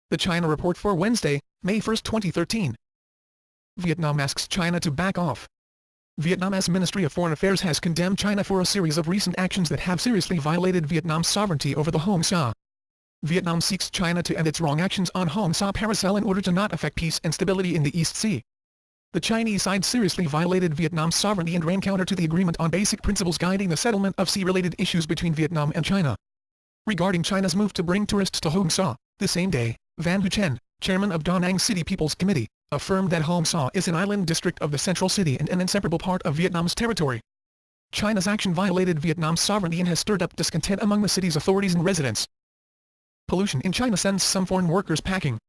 The China Report for Wednesday, May 1, 2013. Vietnam asks China to back off. Vietnam's Ministry of Foreign Affairs has condemned China for a series of recent actions that have seriously violated Vietnam's sovereignty over the Hong Sa. Vietnam seeks China to end its wrong actions on Hong Sa Paracel in order to not affect peace and stability in the East Sea. The Chinese side seriously violated Vietnam's sovereignty and ran counter to the agreement on basic principles guiding the settlement of sea-related issues between Vietnam and China. Regarding China's move to bring tourists to Hong Sa, the same day, Van Huchen, chairman of Da Nang City People's Committee, affirmed that Hong Sa is an island district of the central city and an inseparable part of Vietnam's territory. China's action violated Vietnam's sovereignty and has stirred up discontent among the city's authorities and residents. Pollution in China sends some foreign workers packing.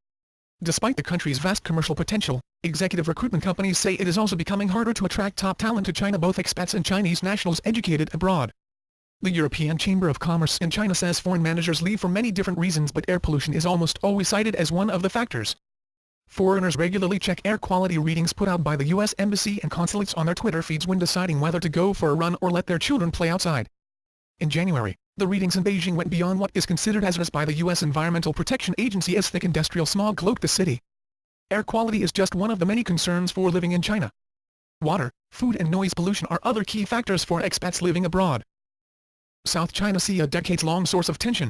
Despite the country's vast commercial potential, executive recruitment companies say it is also becoming harder to attract top talent to China, both expats and Chinese nationals educated abroad. The European Chamber of Commerce in China says foreign managers leave for many different reasons, but air pollution is almost always cited as one of the factors. Foreigners regularly check air quality readings put out by the U.S. Embassy and consulates on their Twitter feeds when deciding whether to go for a run or let their children play outside. In January, the readings in Beijing went beyond what is considered hazardous by the U.S. Environmental Protection Agency, as thick industrial smog cloaked the city. Air quality is just one of the many concerns for living in China. Water, food and noise pollution are other key factors for expats living abroad. South China Sea, a decades-long source of tension.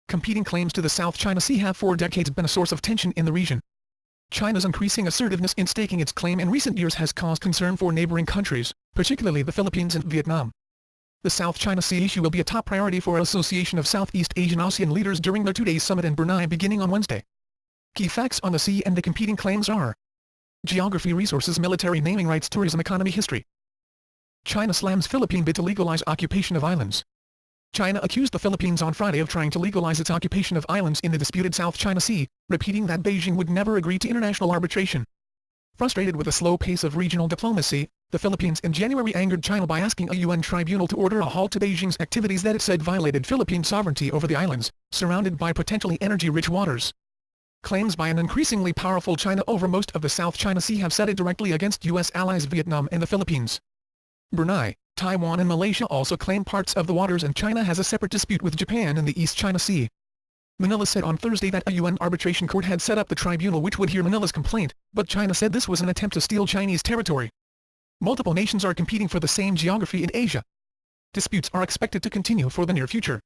Competing claims to the South China Sea have for decades been a source of tension in the region. China's increasing assertiveness in staking its claim in recent years has caused concern for neighboring countries, particularly the Philippines and Vietnam. The South China Sea issue will be a top priority for an association of Southeast Asian ASEAN leaders during their two-day summit in Brunei beginning on Wednesday. Key facts on the sea and the competing claims are: geography, resources, military, naming rights, tourism, economy, history. China slams Philippine bid to legalize occupation of islands. China accused the Philippines on Friday of trying to legalize its occupation of islands in the disputed South China Sea, repeating that Beijing would never agree to international arbitration. Frustrated with the slow pace of regional diplomacy, the Philippines in January angered China by asking a UN tribunal to order a halt to Beijing's activities that it said violated Philippine sovereignty over the islands, surrounded by potentially energy-rich waters. Claims by an increasingly powerful China over most of the South China Sea have set it directly against U.S. allies Vietnam and the Philippines. Brunei, Taiwan and Malaysia also claim parts of the waters, and China has a separate dispute with Japan in the East China Sea. Manila said on Thursday that a UN arbitration court had set up the tribunal which would hear Manila's complaint, but China said this was an attempt to steal Chinese territory. Multiple nations are competing for the same geography in Asia. Disputes are expected to continue for the near future.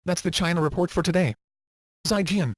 That's the China Report for today. Zaijian.